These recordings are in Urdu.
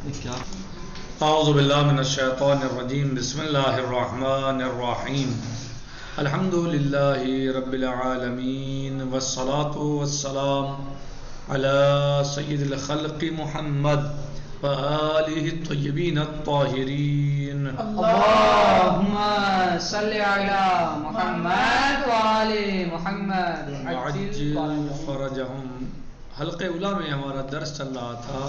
اعوذ باللہ من الشیطان الرجیم بسم اللہ الرحمن الرحیم الحمد للہ رب العالمین والصلاة والسلام علی سید الخلق محمد وآلہ الطیبین الطاہرین اللہم صلی علی محمد وآل محمد وعجل فرجہم۔ حلقہ اولیٰ میں ہمارا درس چل رہا تھا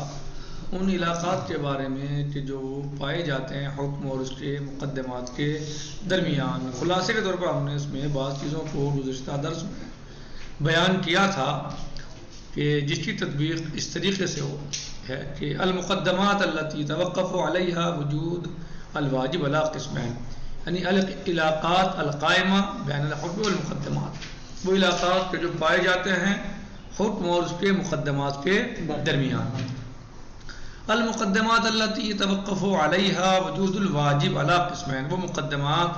ان علاقات کے بارے میں کہ جو پائے جاتے ہیں حکم اور اس کے مقدمات کے درمیان۔ خلاصے کے طور پر ہم نے اس میں بعض چیزوں کو گزشتہ درس میں بیان کیا تھا کہ جس کی تطبیق اس طریقے سے ہو ہے کہ المقدمات التي توقف علیہا وجود الواجب علی قسمین، یعنی العلاقات القائمہ بین الحکم والمقدمات، وہ علاقات کے جو پائے جاتے ہیں حکم اور اس کے مقدمات کے درمیان۔ المقدمات التي يتوقف عليها وجود الواجب على قسمين، وہ مقدمات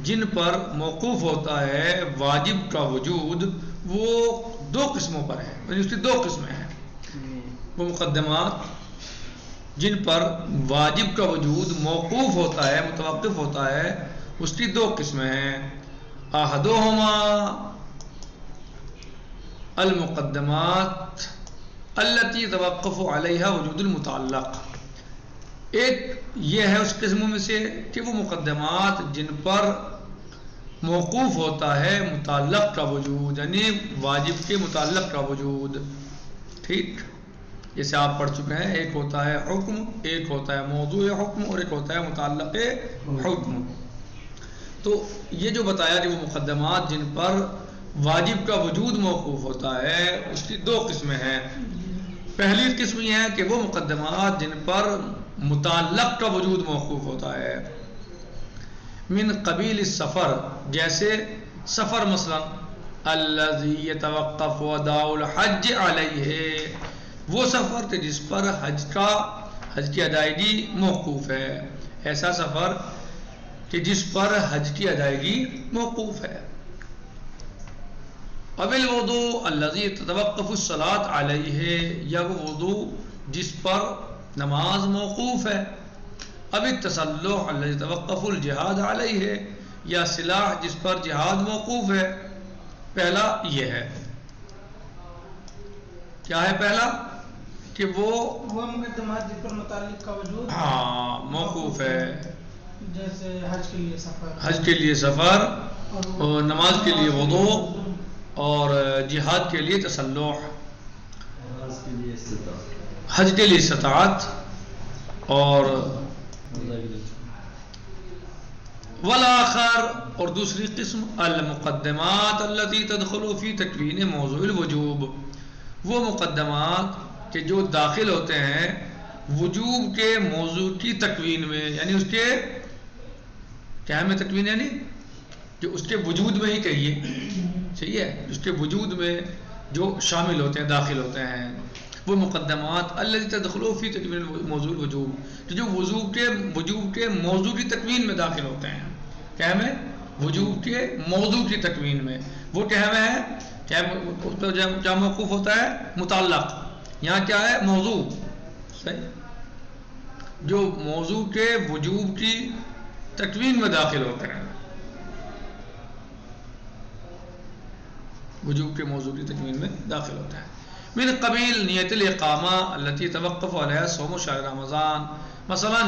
جن پر موقوف ہوتا ہے واجب کا وجود، وہ دو قسموں پر ہے، یعنی اس کی دو قسمیں ہیں۔ وہ مقدمات جن پر واجب کا وجود موقوف ہوتا ہے، متوقف ہوتا ہے، اس کی دو قسمیں ہیں۔ احدهما المقدمات التي توقف علیہا وجود المتعلق، ایک یہ ہے اس قسموں میں سے کہ وہ مقدمات جن پر موقوف ہوتا ہے متعلق کا وجود، یعنی واجب کے متعلق کا وجود۔ ٹھیک، جیسے آپ پڑھ چکے ہیں، ایک ہوتا ہے حکم، ایک ہوتا ہے موضوع حکم، اور ایک ہوتا ہے متعلق حکم۔ تو یہ جو بتایا کہ وہ مقدمات جن پر واجب کا وجود موقوف ہوتا ہے اس کی دو قسمیں ہیں۔ پہلی قسم یہ ہے کہ وہ مقدمات جن پر متعلق کا وجود موقوف ہوتا ہے، من قبیل السفر، جیسے سفر مثلا، الذی یتوقف اداء الحج علیہ، وہ سفر کہ جس پر حج کی ادائیگی موقوف ہے، ایسا سفر کہ جس پر حج کی ادائیگی موقوف ہے۔ اب الوضوء الذی تتوقف الصلاۃ علیہ، یا وہ وضوء جس پر نماز موقوف ہے۔ اب التسلح الذی تتوقف الجہاد علیہ، یا سلاح جس پر جہاد موقوف ہے۔ پہلا یہ ہے، کیا ہے پہلا؟ کہ وہ مقدمات جن پر متعلق کا وجود موقوف ہے، جیسے حج کے لیے سفر، حج کے لیے سفر، اور نماز کے لیے وضوء، اور جہاد کے لیے تسلح، حج کے لیے استطاعت، اور والآخر، اور دوسری قسم المقدمات التي تدخل في تکوین موضوع الوجوب، وہ مقدمات کہ جو داخل ہوتے ہیں وجوب کے موضوع کی تکوین میں، یعنی اس کے کیا میں تکوین، یعنی جو اس کے وجود میں ہی کہیے، صحیح ہے، اس کے وجود میں جو شامل ہوتے ہیں، داخل ہوتے ہیں، وہ مقدمات التي تدخل في تکوین موضوع الوجوب، جو وجوب کے موضوع کی تکوین میں داخل ہوتے ہیں۔ کیا میں؟ وجوب کے موضوع کی تکوین میں، وہ کیا میں ہے، اس پر کیا موقوف ہوتا ہے؟ متعلق۔ یہاں کیا ہے؟ موضوع، صحیح، جو موضوع کے وجوب کی تکوین میں داخل ہوتے ہیں، وجوب کے موضوع کی تکوین میں داخل ہوتا ہے۔ من قبیل نیت الاقامہ التي توقف علیہا صوم شہر رمضان، مثلا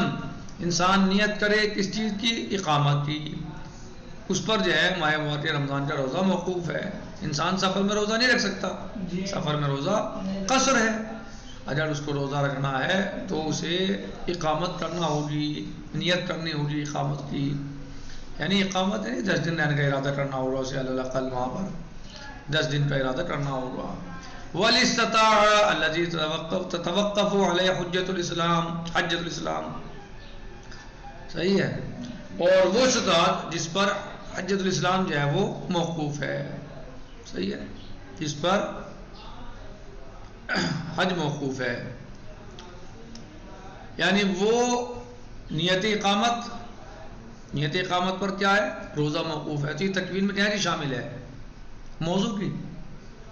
انسان نیت کرے کس چیز کی؟ اقامت کی، اس پر جو ہے ماہ مبارکہ رمضان کا روزہ موقوف ہے۔ انسان سفر میں روزہ نہیں رکھ سکتا، سفر میں روزہ قصر ہے، اگر اس کو روزہ رکھنا ہے تو اسے اقامت کرنا ہوگی، نیت کرنی ہوگی اقامت کی، یعنی اقامت ہے 10 دن رہنے کا ارادہ کرنا ہوگا اسے، اللہ اقل وہاں پر 10 دن کا ارادہ کرنا ہوگا۔ والاستطاعہ الذی تتوقف علیہ حجۃ الاسلام، صحیح ہے، اور وہ استطاعت جس پر حجۃ الاسلام جو ہے وہ موقوف ہے، صحیح ہے، جس پر حج موقوف ہے، یعنی وہ نیت اقامت پر کیا ہے؟ روزہ موقوف ہے۔ تو یہ تکوین میں کیا ہے؟ شامل ہے موضوع کی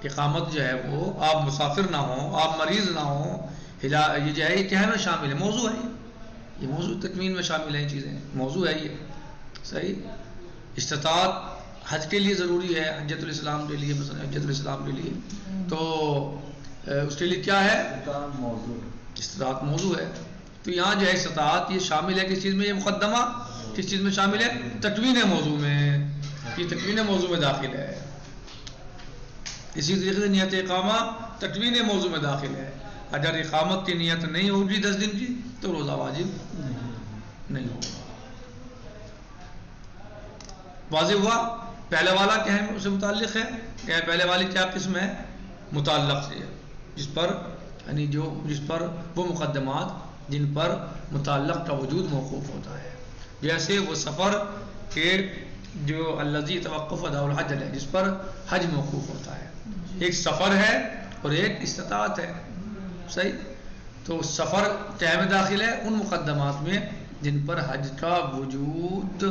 اقامت جو ہے وہ، آپ مسافر نہ ہوں، آپ مریض نہ ہوں، یہ جو ہے یہ کیا ہے میں شامل ہے، موضوع ہے یہ موضوع تکوین میں شامل ہیں چیزیں، موضوع ہے یہ صحیح. استطاعت حج کے لیے ضروری ہے، حجۃ الاسلام کے لیے، مثلا حجۃ الاسلام کے لیے تو اس کے لیے کیا ہے استطاعت موضوع ہے. تو یہاں جو ہے استطاعت یہ شامل ہے کس چیز میں، یہ مقدمہ کس چیز میں شامل ہے، تکوین موضوع میں، یہ تکوین موضوع میں داخل ہے. اسی طریقے سے نیت اقامہ تکوین موضوع میں داخل ہے. اگر اقامت کی نیت نہیں ہوگی 10 دن کی تو روزہ واجب نہیں ہوگا. واضح ہوا؟ پہلے والا کیا ہے اس سے متعلق ہے، کیا ہے پہلے والی کیا قسم ہے، متعلق سے، جس پر یعنی جس پر وہ مقدمات جن پر متعلق کا وجود موقوف ہوتا ہے. جیسے وہ سفر کے جو الذی توقف ادا الحج ہے، جس پر حج موقوف ہوتا ہے. ایک سفر ہے اور ایک استطاعت ہے صحیح. تو سفر کیا میں داخل ہے، ان مقدمات میں جن پر حج کا وجود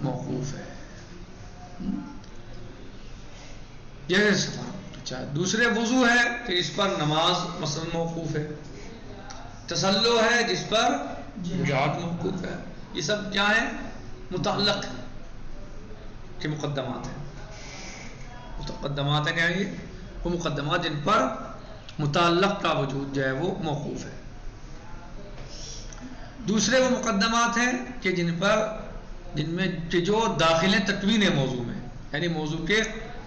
موقوف ہے. یہ سفر. اچھا دوسرے وضو ہے کہ اس پر نماز مثلا موقوف ہے. تسلو ہے جس پر جہاد موقوف ہے. یہ سب کیا ہے، متعلق کے مقدمات ہیں. مقدمات ہیں کیا ہے، یہ وہ مقدمات جن پر متعلق کا وجود جو ہے وہ موقوف ہے. دوسرے وہ مقدمات ہیں کہ جن میں جو داخل ہیں تکوین موضوع میں، یعنی موضوع کے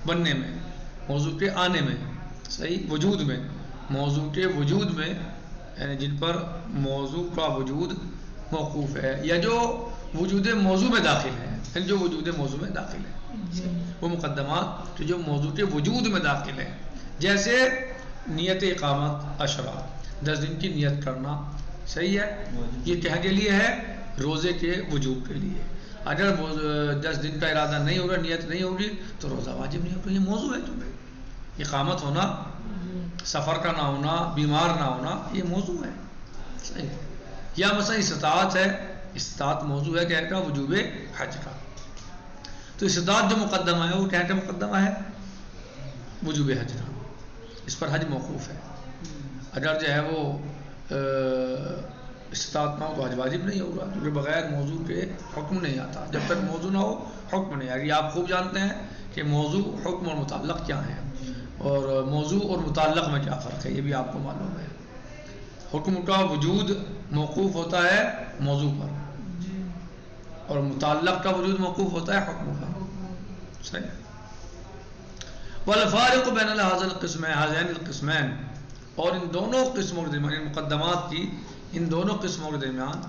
بننے میں، موضوع کے آنے میں صحیح، وجود میں، موضوع کے وجود میں، یعنی جن پر موضوع کا وجود موقوف ہے یا جو وجود موضوع میں داخل ہے، یعنی جو وجود موضوع میں داخل ہے. وہ مقدمات جو موضوع کے وجود میں داخل ہیں. جیسے نیت اقامت عشرہ، 10 دن کی نیت کرنا صحیح ہے. یہ کہنے کے لیے ہے، روزے کے وجوب کے لیے. اگر 10 دن کا ارادہ نہیں ہوگا، نیت نہیں ہوگی تو روزہ واجب نہیں ہوگا. یہ موضوع ہے تمہیں، اقامت ہونا، سفر کا نہ ہونا، بیمار نہ ہونا، یہ موضوع ہے صحیح. یا مثلا استطاعت ہے، استطاعت موضوع ہے کیا کا، وجوب حج کا. تو استطاعت جو مقدمہ ہے وہ کیا کا مقدمہ ہے، وجوب حج کا. اس پر حج موقوف ہے. اگر جو ہے وہ استطاعت نہ ہو تو حج واجب نہیں ہوگا، کیونکہ بغیر موضوع کے حکم نہیں آتا. جب تک موضوع نہ ہو حکم نہیں آئے گا. آپ خوب جانتے ہیں کہ موضوع، حکم اور متعلق کیا ہیں، اور موضوع اور متعلق میں کیا فرق ہے، یہ بھی آپ کو معلوم ہے. حکم کا وجود موقوف ہوتا ہے موضوع پر، اور متعلق کا وجود موقوف ہوتا ہے حکم پر صحیح. والفارق بین هذین القسمین، اور ان دونوں قسموں کے درمیان، ان مقدمات کی ان دونوں قسموں کے درمیان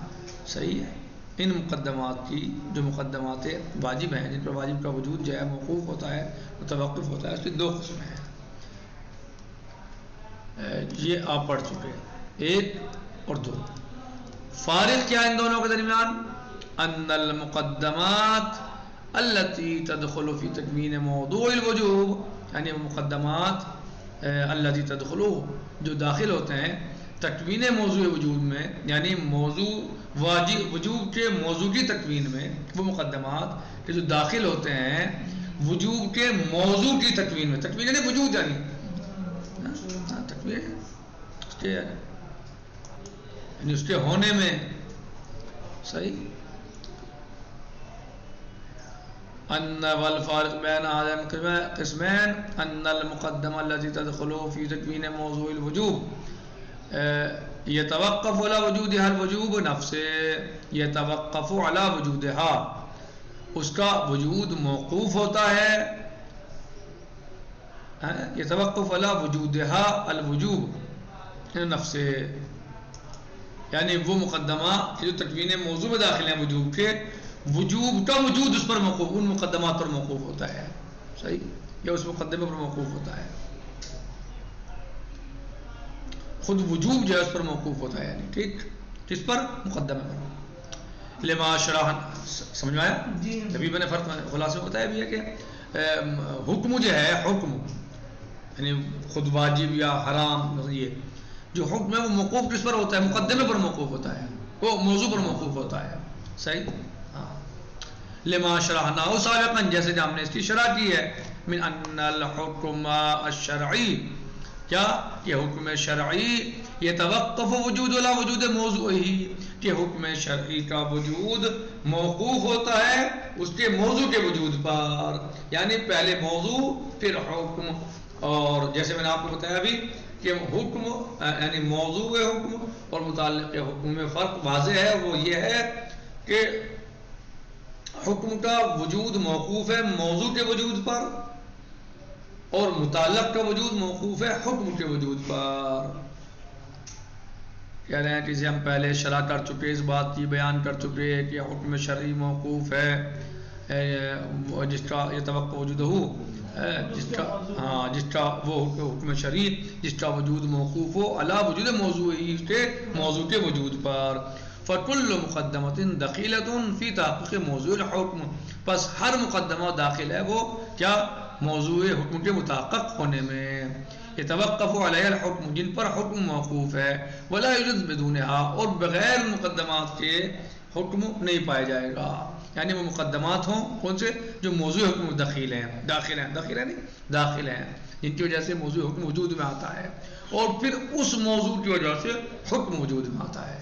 صحیح ہے، ان مقدمات کی جو مقدمات واجب ہیں، جن پر واجب کا وجود جو ہے موقوف ہوتا ہے، متوقف ہوتا ہے، اس کی 2 قسمیں ہیں. یہ آپ پڑھ چکے، 1 اور 2. فارق کیا ان دونوں کے درمیان، ان المقدمات التي تدخل في تکوین موضوع الوجوب، یعنی وہ مقدمات التي تدخل جو داخل ہوتے ہیں تکوین موضوع وجوب میں، یعنی موضوع واجب وجوب کے موضوع کی تکوین میں، وہ مقدمات کہ جو داخل ہوتے ہیں وجوب کے موضوع کی تکوین میں. تکوین یعنی وجود، یعنی تکوین یعنی اس کے ہونے میں صحیح. ان والفارق بین هذین القسمین ان المقدمہ التي تدخل في تکوین موضوع الوجوب يتوقف على وجودها الوجوب نفسه، يتوقف على وجودها، اس کا وجود موقوف ہوتا ہے، يتوقف على وجودها الوجوب نفسه، یعنی وہ مقدمہ جو تکوین موضوع میں داخل ہیں وجوب کے، وجوب کا وجود اس پر موقوف، ان مقدمات پر موقوف ہوتا ہے صحیح، یا اس مقدمے پر موقوف ہوتا ہے. خود وجوب جو ہے اس پر موقوف ہوتا ہے، یعنی ٹھیک، کس پر، مقدمے پر. لما شرح، سمجھ میں آیا؟ ابھی میں نے فرق خلاصے بتایا بھی ہے کہ حکم جو ہے، حکم یعنی خود واجب یا حرام، یہ جو حکم ہے وہ موقوف کس پر ہوتا ہے، مقدمے پر موقوف ہوتا ہے، وہ موضوع پر موقوف ہوتا ہے صحیح. لما شرحناہ سابقا، جیسے کہ ہم نے اس کی شرح کی ہے، من ان الحکم الشرعی، کیا کہ حکم شرعی يتوقف وجود على وجود موضوعی کہ حکم شرعی کا وجود موقوف ہوتا ہے اس کے موضوع کے وجود پر، یعنی پہلے موضوع پھر حکم. اور جیسے میں نے آپ کو بتایا ابھی کہ حکم یعنی موضوع حکم اور متعلق حکم میں فرق واضح ہے، وہ یہ ہے کہ حکم کا وجود موقوف ہے موضوع کے وجود پر اور متعلق کا وجود موقوف ہے حکم کے وجود پر. کہہ رہے ہیں کہ اسے ہم پہلے شرح کر چکے، اس بات کی بیان کر چکے کہ حکم شرعی موقوف ہے جس کا یہ توقع وجود ہو، جس کا وہ حکم شرعی جس کا وجود موقوف ہو علی وجود موضوعی اس کے موضوع کے وجود پر. فکل مقدمۃ دخیلۃ فی تحقیق موضوع الحکم، پس ہر مقدمہ داخل ہے وہ کیا موضوع حکم کے متحقق ہونے میں. يتوقف علیہ الحکم جن پر حکم موقوف ہے، ولا یوجد بدونها اور بغیر مقدمات کے حکم نہیں پایا جائے گا. یعنی وہ مقدمات ہوں کون سے جو موضوع حکم داخل ہیں جن کی وجہ سے موضوع حکم وجود میں آتا ہے اور پھر اس موضوع کی وجہ سے حکم وجود میں آتا ہے.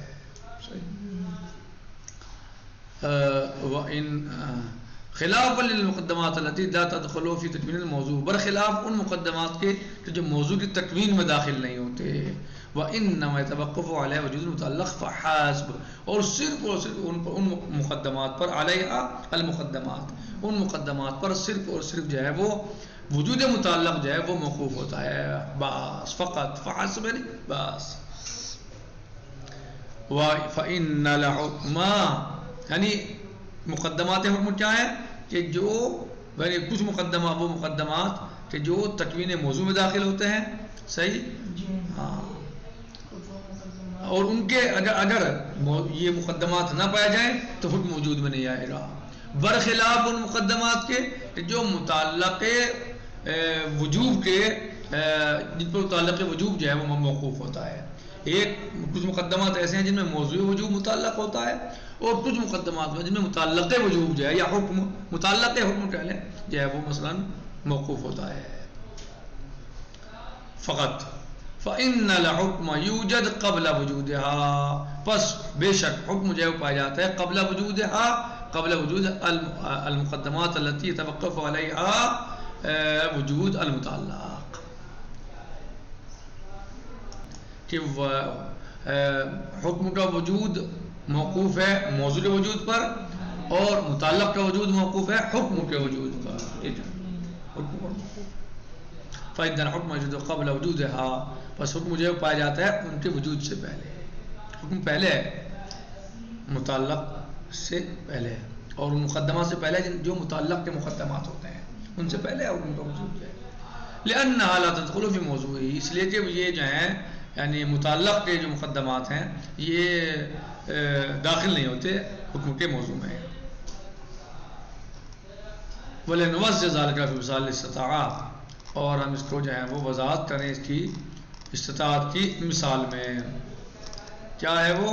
خلاف للمقدمات التي لا تدخل في تکوین الموضوع، برخلاف ان مقدمات کے جو موضوع کی تکوین میں داخل نہیں ہوتے. وانما يتوقف على وجود المتعلق فحسب، اور صرف ان مقدمات پر علیہ المقدمات ان مقدمات پر صرف اور صرف جو ہے وہ وجود متعلق جو ہے وہ موقوف ہوتا ہے بس، فقط فحسب نہیں بس. فإن الحکم یعنی مقدمات حکم کیا ہے کہ جو یعنی کچھ مقدمات وہ مقدمات کہ جو تکوین موضوع میں داخل ہوتے ہیں، صحیح ہاں، اور ان کے اگر یہ مقدمات نہ پائے جائیں تو حکم وجود میں نہیں آئے گا. برخلاف ان مقدمات کے کہ جو متعلق وجوب کے جن پر متعلق وجوب جو ہے وہ موقوف ہوتا ہے. کچھ مقدمات ایسے ہیں جن میں موضوع وجوب متعلق ہوتا ہے اور کچھ مقدمات میں جن میں متعلق وجوب جو ہے یا حکم متعلق حکم کہہ لیں جو ہے وہ مثلا موقوف ہوتا ہے. فقط فإن الحکم یوجد قبل وجودها، پس بے شک حکم جو ہے وہ پایا جاتا ہے قبل وجودها قبل وجود المقدمات التي يتوقف عليها وجود المتعلق، کہ حکم کا وجود موقوف ہے موضوع کے وجود پر اور متعلق کا وجود موقوف ہے حکم کے وجود پر. فإن الحکم یوجد قبل وجودها، بس حکم جو پایا جاتا ہے ان کے وجود سے پہلے. حکم پہلے ہے متعلق سے پہلے اور مقدمات سے پہلے جو متعلق کے مقدمات ہوتے ہیں ان سے پہلے حکم کا وجود ہے. لأنها لا تدخل في موضوعه، اس لیے کہ یہ جو ہیں یعنی متعلق کے جو مقدمات ہیں یہ داخل نہیں ہوتے حکم کے موضوع میں. وَلَنُوَزِّ ذَلِكَ فِي مِثَالِ الِاسْتِطَاعَةِ، اور ہم اس کو جو ہے وہ وضاحت کریں اس کی استطاعت کی مثال میں. کیا ہے وہ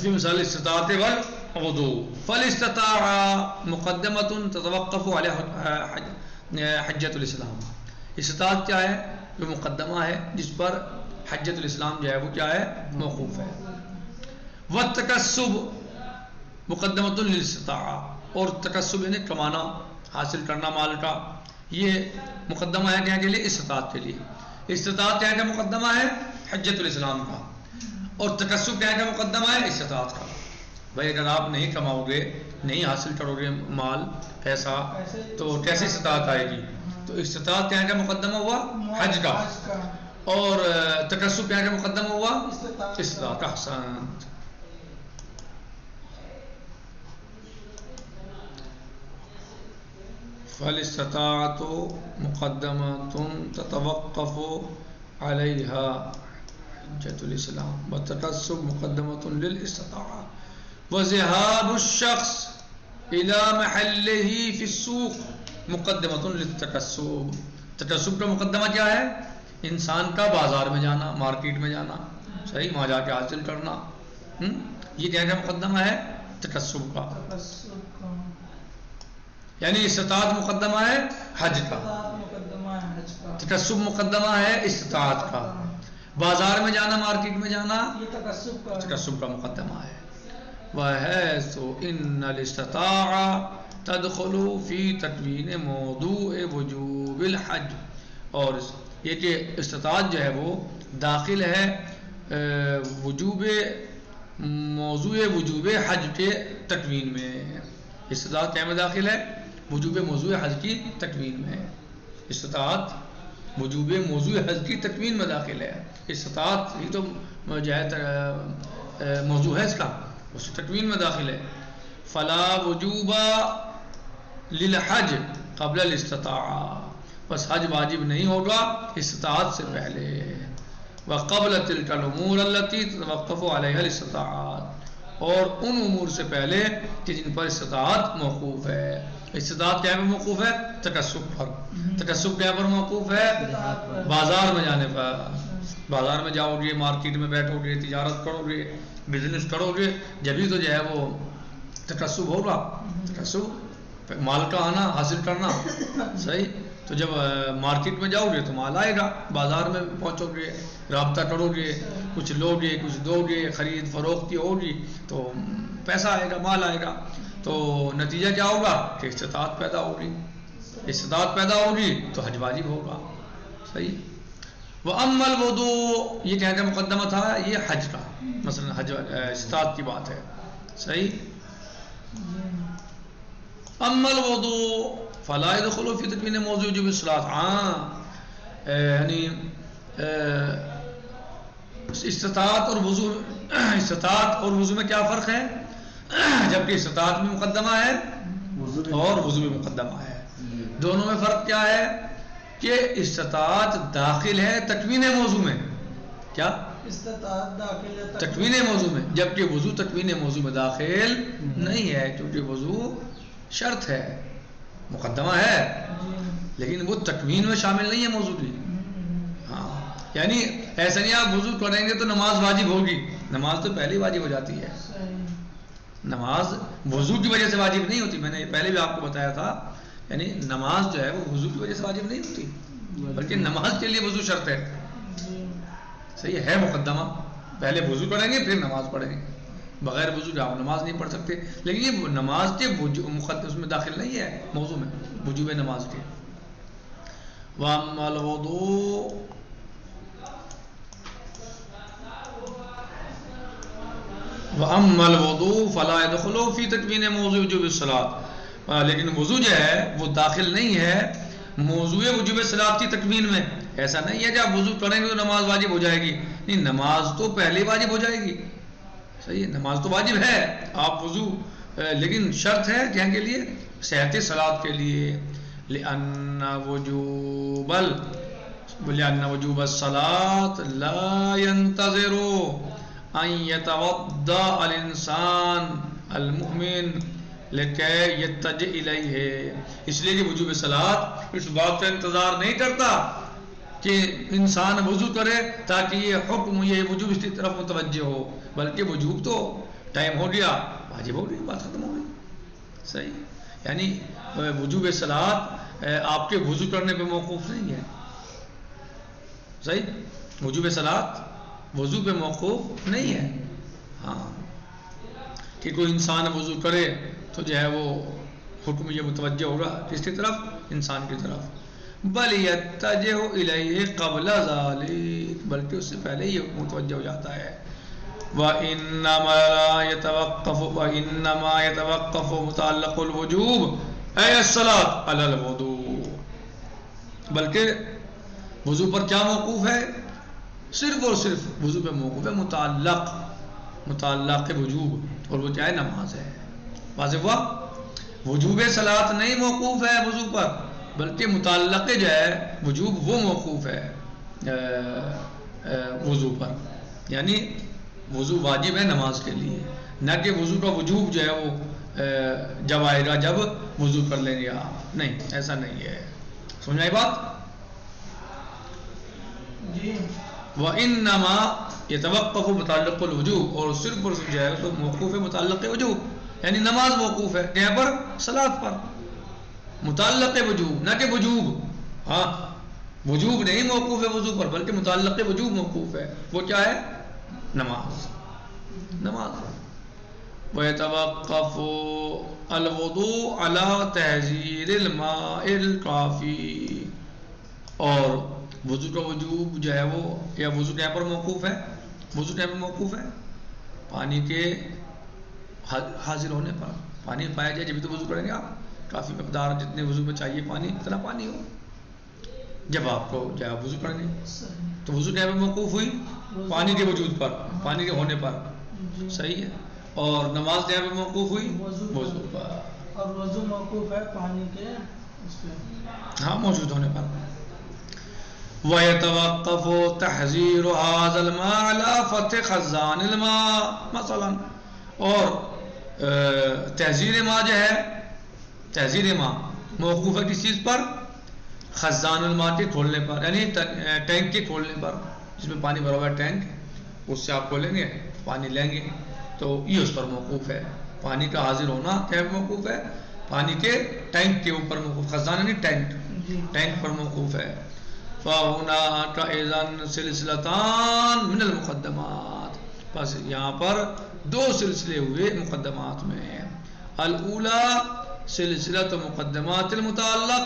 فی مثال استطاعت والوضوء. فالاستطاعة مقدمة تتوقف على حجۃ الاسلام. استطاعت کیا ہے؟ وہ مقدمہ ہے جس پر حجۃ الاسلام جو ہے وہ کیا ہے موقوف ہے. والتکسب مقدمۃ للاستطاعة، اور تکسب یعنی کمانا حاصل کرنا مال کا، یہ مقدمہ ہے کیا کے لیے استطاعت کے لیے. استطاعت کیا کا مقدمہ ہے حجۃ الاسلام کا، اور تکسب کیا کا مقدمہ ہے استطاعت کا. بھائی اگر آپ نہیں کماؤ گے نہیں حاصل کرو گے مال پیسہ تو کیسے استطاعت آئے گی؟ تو استطاعت کیا کا مقدمہ ہوا حج کا، اور تکسب کیا کا مقدمہ ہوا استطاعت کا. احسنت. فالاستطاعت مقدمۃ تتوقف علیہا حجۃ الاسلام والتکسب مقدمۃ للاستطاعة. وذهاب الشخص الى محله في السوق مقدمۃ للتکسب. تکسب کا مقدمہ کیا ہے؟ انسان کا بازار میں جانا، مارکیٹ میں جانا، صحیح وہاں جا کے حاصل کرنا. یہ کیا مقدمہ ہے تکسب کا. یعنی استطاعت مقدمہ ہے حج کا. تکسب مقدمہ ہے استطاعت کا، بازار میں جانا مارکیٹ میں جانا یہ تکسب کا مقدمہ ہے۔ وَحَيْثُ إِنَّ الْإِسْتِطَاعَةَ تَدْخُلُ فِي تَكْوِينِ مَوْضُوعِ وُجُوبِ الْحَجِّ، اور یہ کہ استطاعت جو ہے وہ داخل ہے موضوع وجوب حج کے تکوین میں۔ استطاعت کیا میں داخل ہے؟ وجوب موضوع حج کی تکوین میں۔ استطاعت وجوب موضوع حج کی تکوین میں داخل ہے۔ استطاعت یہ تو موضوع ہے اس کا، اس کی تکوین میں داخل ہے۔ فلا وجوب للحج قبل الاستطاعہ، بس حج واجب نہیں ہوگا استطاعت سے پہلے۔ وقبل تلك الامور التي تتوقف عليها الاستطاعات، اور ان امور سے پہلے کہ جن پر استطاعت موقوف ہے۔ استطاعت کیا پر موقوف ہے؟ تکسب پر۔ تکسب کیا پر موقوف ہے؟ بازار میں جانے پر۔ بازار میں جاؤ گے، مارکیٹ میں بیٹھو گے، تجارت کرو گے، بزنس کرو گے، جبھی تو جو ہے وہ تکسب ہوگا۔ تکسب مال کا آنا، حاصل کرنا، صحیح۔ تو جب مارکیٹ میں جاؤ گے تو مال آئے گا، بازار میں پہنچو گے، رابطہ کرو گے، کچھ لو گے، کچھ دو گے، خرید فروخت کی ہوگی تو پیسہ آئے گا، مال آئے گا۔ تو نتیجہ کیا ہوگا کہ استطاعت پیدا ہوگی۔ استطاعت پیدا ہوگی تو حج واجب ہوگا، صحیح۔ وَأَمَّا الْوُضُوءُ، یہ کہنے کا مقدمہ تھا یہ حج کا، مثلا حج استطاعت کی بات ہے، صحیح۔ اما الوضوء فلا يدخل في تكوين موضوع وجوب الصلاة، ہاں یعنی استطاعت اور وضو میں کیا فرق ہے؟ جبکہ استطاعت میں مقدمہ ہے اور وضو میں مقدمہ ہے، دونوں میں فرق کیا ہے کہ استطاعت داخل ہے تکوین موضوع میں، کیا استطاعت داخل ہے تکوین موضوع میں، جبکہ وضو تکوین موضوع میں داخل نہیں ہے، کیونکہ وضو شرط ہے، مقدمہ ہے، لیکن وہ تکوین میں شامل نہیں ہے موضوع کی۔ ہاں یعنی ایسا نہیں آپ وضو کریں گے تو نماز واجب ہوگی، نماز تو پہلے واجب ہو جاتی ہے۔ نماز وضو کی وجہ سے واجب نہیں ہوتی، میں نے پہلے بھی آپ کو بتایا تھا، یعنی نماز جو ہے وہ وضو کی وجہ سے واجب نہیں ہوتی، بلکہ نماز کے لیے وضو شرط ہے، صحیح ہے مقدمہ، پہلے وضو کریں گے پھر نماز پڑھیں گے، بغیر وضو کے آپ نماز نہیں پڑھ سکتے، لیکن یہ نماز کے مقدس میں داخل نہیں ہے موضوع میں، وجوب نماز کے۔ وَأَمَّا الْوُضُوءُ فَلَا يَدْخُلُ فِي تَكْوِينِ مَوْضُوعِ وُجُوبِ الصَّلَاةِ، لیکن وضو جو ہے وہ داخل نہیں ہے موضوع وجوب صلاۃ کی تکوین میں۔ ایسا نہیں ہے کہ آپ وضو کریں گے تو نماز واجب ہو جائے گی، نہیں، نماز تو پہلے واجب ہو جائے گی، صحیح ہے، نماز تو واجب ہے، آپ وضو لیکن شرط ہے کیا کے لیے؟ صحت صلاۃ کے لیے۔ لأن وجوب الصلاة لا ينتظر أن يتوضأ الإنسان المؤمن لكي يتجه إليه، اس لیے کہ وجوب صلاۃ اس بات کا انتظار نہیں کرتا کہ انسان وضو کرے تاکہ یہ حکم، یہ وجوب اس کی طرف متوجہ ہو، بلکہ وجوب تو ٹائم ہو گیا، واجب ہو گئی، بات ختم ہو گئی، صحیح۔ یعنی وجوب صلاۃ آپ کے وضو کرنے پہ موقوف نہیں ہے، صحیح، وجوب صلاۃ وضو پہ موقوف نہیں ہے۔ ہاں کہ کوئی انسان وضو کرے تو جو ہے وہ حکم یہ متوجہ ہوگا کس کی طرف؟ انسان کی طرف۔ بل یتجہ الیہ قبل ذلک، بلکہ اس سے پہلے یہ حکم متوجہ ہو جاتا ہے۔ وَإِنَّمَا يَتَوَقَّفُ مُتَعَلَّقُ الْوُجُوبِ أَيَ الصَّلَاةُ عَلَى الْوُضُوءِ، بلکہ وضو پر کیا موقوف ہے؟ صرف اور صرف وضو پہ موقوف ہے، متعلق وجوب، اور وہ کیا ہے؟ نماز ہے۔ واضح ہوا؟ وجوب صلاۃ نہیں موقوف ہے وضو پر، بلکہ متعلق جو ہے وجوب وہ موقوف ہے وضو پر، یعنی وضو واجب ہے نماز کے لیے، نہ کہ وضو کا وجوب جو ہے وہ جب آئے گا جب وضو کر لیں گے آپ، نہیں، ایسا نہیں ہے۔ سمجھائی بات؟ جی۔ وَإِنَّمَا يَتَوَقَّفُ مُتَعَلِّقُ الْوُجُوبِ، اور صرف اور صرف جو ہے تو موقوف ہے متعلق وجوب، یعنی نماز موقوف ہے کیا پر؟ صلاۃ پر، متعلق وجوب، نہ کہ وجوب۔ ہاں وجوب نہیں موقوف ہے وضو پر، بلکہ متعلق وجوب موقوف ہے. وہ کیا ہے؟ نماز. نماز. وَيَتَوَقَّفُ الْوُضُوءُ عَلَى تَحْذِيرِ الْمَاءِ الْكَافِي. اور وضو کا وجوب جو ہے وہ یا وضو ٹائم پر موقوف ہے. وضو ٹائم پر موقوف ہے پانی کے حاضر ہونے پر. پانی پایا جائے جب تو وضو کریں گے آپ. کافی مقدار جتنے وضو میں چاہیے پانی اتنا پانی ہو جب آپ کو جو ہے وضو کریں گے. تو وضو ٹائم پر موقوف ہوئی پانی کے وجود پر، پانی کے ہونے پر. صحیح ہے. اور نماز ٹائم پر موقوف ہوئی وضو پر. اور وضو موقوف ہے پانی کے اس پہ ہاں موجود ہونے پر. وَيَتَوَقَّفُ تَحْذِيرُ هَذَا الْمَاءِ عَلَى فَتْحِ خَزَّانِ الْمَاءِ مثلا. اور تحذیر ماء جو ہے، تحذیر ماء موقوف ہے کس چیز پر؟ خزان الماء کے کھولنے پر، یعنی ٹینک کے کھولنے پر. جس میں پانی بھرا ہوا ہے ٹینک، اس سے آپ کھولیں گے پانی لیں گے تو یہ اس پر موقوف ہے. پانی کا حاضر ہونا کیا موقوف ہے؟ پانی کے ٹینک کے اوپر موقوف. خزان یعنی ٹینک، ٹینک پر موقوف ہے. فَهُنَاكَ إِذًا سِلْسِلَتَانِ مِنَ الْمُقَدَّمَاتِ. بس یہاں پر دو سلسلے ہوئے مقدمات میں. الاولیٰ سلسلۃ مقدمات المتعلق.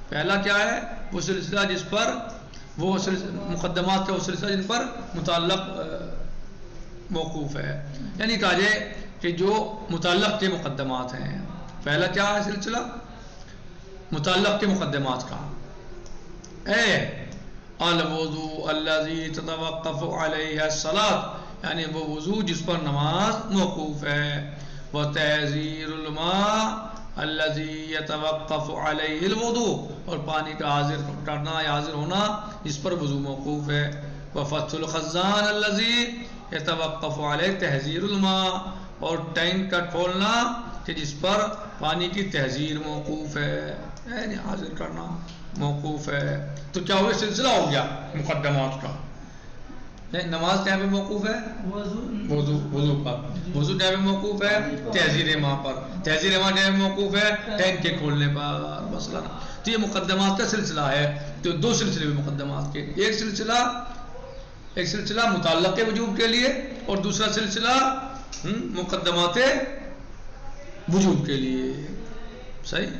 پہلا کیا ہے؟ وہ سلسلہ جس پر وہ مقدمات کا وہ سلسلہ جن پر متعلق موقوف ہے. یعنی کہا جائے کہ جو متعلق کے مقدمات ہیں. پہلا کیا ہے سلسلہ؟ متعلق کے مقدمات کا. اے الوضوء الذی تتوقف علیہ الصلاۃ، یعنی وہ وضو جس پر نماز موقوف ہے. وتحذیر الماء الذی یتوقف علیہ الوضوء، اور پانی کا حاضر کرنا یا حاضر ہونا جس پر وضو موقوف ہے. وفتح الخزان الذی یتوقف علیہ تحذیر الماء، اور ٹینک کا کھولنا کہ جس پر پانی کی تحذیر موقوف ہے، یعنی حاضر کرنا موقوف ہے. تو کیا ہوا؟ سلسلہ ہو گیا مقدمات کا. نماز ٹائم پہ موقوف ہے وضو پر. وضو ٹائم پہ موقوف ہے تحذیر ماء پر. تحذیر ماء ٹائم پہ موقوف ہے ٹینک کے کھولنے پر مثلا. تو یہ مقدمات کا سلسلہ ہے. تو دو سلسلے ہوئے مقدمات کے. ایک سلسلہ متعلق وجوب کے لیے، اور دوسرا سلسلہ مقدمات وجوب کے لیے. صحیح.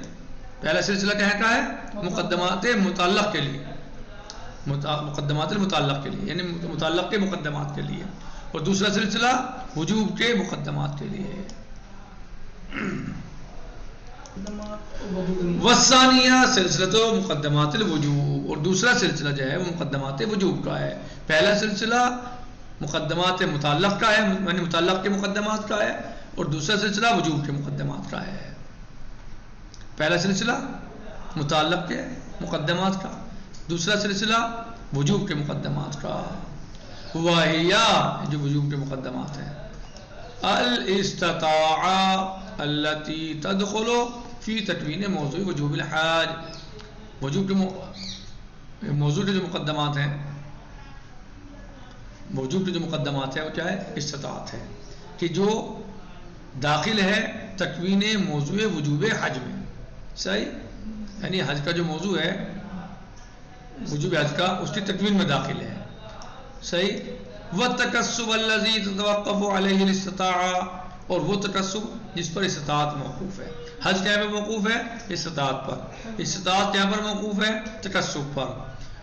پہلا سلسلہ کہاں کا ہے؟ مقدمات متعلق کے لیے، مقدمات المتعلق کے لیے، یعنی متعلق کے مقدمات کے لیے. اور دوسرا سلسلہ وجوب کے مقدمات کے لیے. والثانیہ سلسلۃ مقدمات الوجوب، اور دوسرا سلسلہ جو ہے وہ مقدمات وجوب کا ہے. پہلا سلسلہ مقدمات متعلق کا ہے، یعنی متعلق کے مقدمات کا ہے. اور دوسرا سلسلہ وجوب کے مقدمات کا ہے. پہلا سلسلہ متعلق کے مقدمات کا، دوسرا سلسلہ وجوب کے مقدمات کا. وَهِيَ جو وجوب کے مقدمات ہیں. الاستطاعة التي تدخل في تكوين موضوع وجوب الحاج. وجوب کے موضوع کے جو مقدمات ہیں، وجوب کے جو مقدمات ہیں وہ کیا ہے؟ استطاعت ہے کہ جو داخل ہے تکوین موضوع وجوب حج میں. صحیح. یعنی حج کا جو موضوع ہے وجوب حج کا، اس کی تکوین میں داخل ہے. صحیح. والتکسب الذی تتوقف علیہ الاستطاعہ، اور وہ تکسب جس پر استطاعت موقوف ہے. حج کیا پر موقوف ہے؟ استطاعت پر. استطاعت کیا پر موقوف ہے؟ تکسب پر.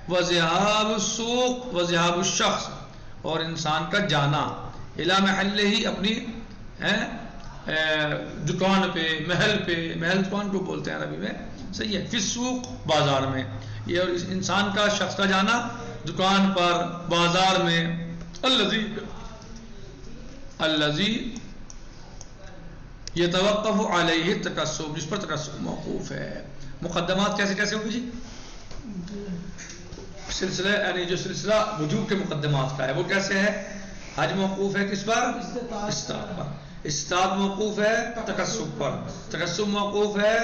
وذهاب السوق وذهاب الشخص، اور انسان کا جانا الی محلہ، اپنی دکان پہ، محل پہ. محل دکان کو بولتے ہیں عربی میں. صحیح ہے. فی السوق بازار میں. یہ اور انسان کا، شخص کا جانا دکان پر، بازار میں. الذی یتوقف علیہ التکسب، جس پر تکسب موقوف ہے. مقدمات کیسے کیسے ہوگی جی؟ سلسلہ یعنی جو سلسلہ وجوب کے مقدمات کا ہے وہ کیسے ہے؟ حج موقوف ہے کس پر؟ استطاعت پر. استطاعت موقوف ہے تکسب پر. تکسب موقوف ہے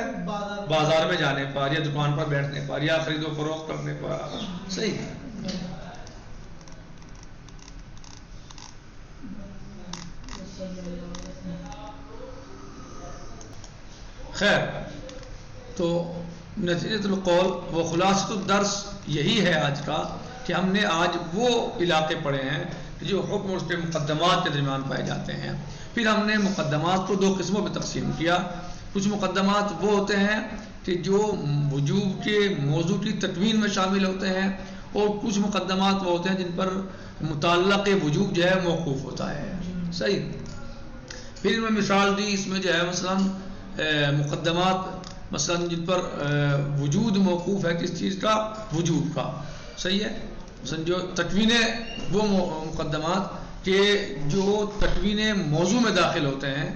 بازار میں جانے پر، یا دکان پر بیٹھنے پر، یا خرید و فروخت کرنے پر. صحیح. خیر، تو نتیجۃ القول و خلاصۃ الدرس یہی ہے آج کا کہ ہم نے آج وہ علاقے پڑھے ہیں جو حکم اور اس کے مقدمات کے درمیان پائے جاتے ہیں. پھر ہم نے مقدمات کو دو قسموں میں تقسیم کیا. کچھ مقدمات وہ ہوتے ہیں کہ جو وجوب کے موضوع کی تکوین میں شامل ہوتے ہیں، اور کچھ مقدمات وہ ہوتے ہیں جن پر متعلق وجوب جو ہے موقوف ہوتا ہے. صحیح. پھر میں مثال دی اس میں جو ہے مثلا مقدمات مثلا جن پر وجود موقوف ہے کس چیز کا؟ وجوب کا. صحیح ہے. مثلا جو تکوین وہ مقدمات کہ جو تکوین موضوع میں داخل ہوتے ہیں،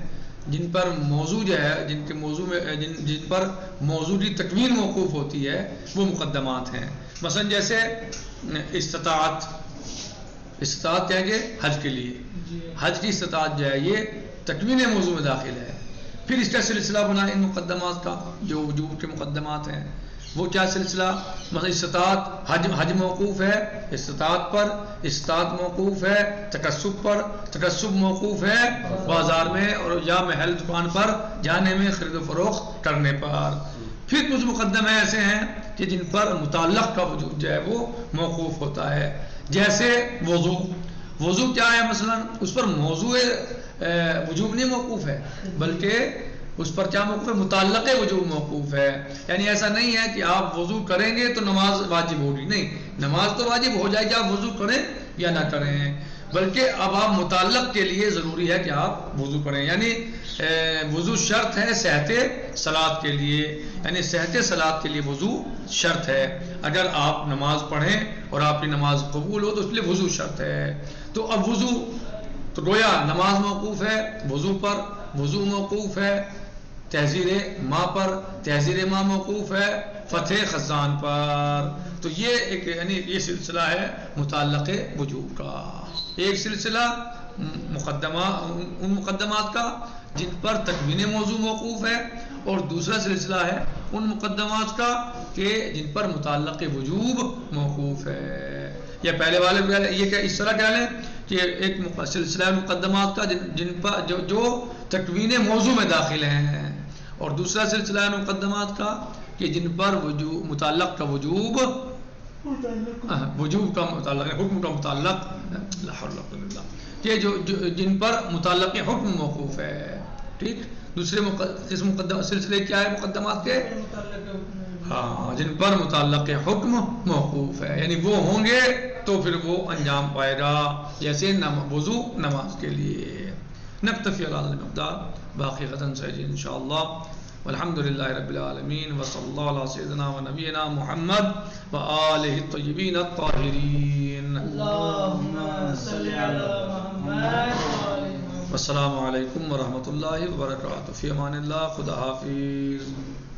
جن پر موضوع جو ہے جن کے موضوع میں جن پر موضوع کی تکوین موقوف ہوتی ہے وہ مقدمات ہیں. مثلا جیسے استطاعت کہیں گے حج کے لیے، حج کی استطاعت جو ہے یہ تکوین موضوع میں داخل ہے. پھر اس کا سلسلہ بنا ان مقدمات کا جو وجوب کے مقدمات ہیں. وہ کیا سلسلہ؟ مثلا استطاعت حج موقوف ہے استطاعت پر، استطاعت موقوف ہے تکسب پر، تکسب موقوف ہے بازار میں اور یا محل دکان پر جانے میں خرید و فروخت کرنے پر. پھر کچھ مقدمے ایسے ہیں کہ جن پر متعلق کا وجود جو ہے وہ موقوف ہوتا ہے. جیسے وضو کیا ہے؟ مثلا اس پر موضوع وجوب نہیں موقوف ہے، بلکہ اس پر کیا موقوف ہے؟ متعلق وجوب موقوف ہے. یعنی ایسا نہیں ہے کہ آپ وضو کریں گے تو نماز واجب ہوگی، نہیں، نماز تو واجب ہو جائے گی آپ وضو کریں یا نہ کریں، بلکہ اب آپ متعلق کے لیے ضروری ہے کہ آپ وضو کریں. یعنی وضو شرط ہے صحت صلاۃ کے لیے، یعنی صحت صلاۃ کے لیے وضو شرط ہے. اگر آپ نماز پڑھیں اور آپ کی نماز قبول ہو تو اس لیے وضو شرط ہے. تو اب وضو تو گویا نماز موقوف ہے وضو پر، وضو موقوف ہے تحذیر ماء پر، تحذیر ماء موقوف ہے فتح خزان پر. تو یہ ایک یعنی یہ سلسلہ ہے متعلق وجوب کا. ایک سلسلہ ان مقدمات کا جن پر تکوین موضوع موقوف ہے، اور دوسرا سلسلہ ہے ان مقدمات کا کہ جن پر متعلق وجوب موقوف ہے. یا پہلے والے یہ کہ اس طرح کہہ لیں کہ ایک سلسلہ مقدمات کا جن پر جو تکوین موضوع میں داخل ہیں، اور دوسرا سلسلہ مقدمات کا کہ جن پر متعلق کا وجوب کا متعلق حکم کا متعلق کہ جن پر متعلق حکم موقوف ہے. ٹھیک. دوسرے سلسلے کیا ہے مقدمات کے؟ ہاں، جن پر متعلق حکم موقوف ہے، یعنی وہ ہوں گے تو پھر وہ انجام پائے گا. جیسے وضو نماز کے لیے. نکتفی علی المقدار، باقی غداً سیجی انشاءاللہ. والحمد للہ رب العالمین وصلی اللہ علی سیدنا و نبینا محمد و آلہ الطیبین الطاہرین. اللہم صلی علی محمد. والسلام علیکم ورحمۃ اللہ وبرکاتہ. فی امان اللہ. خدا حافظ.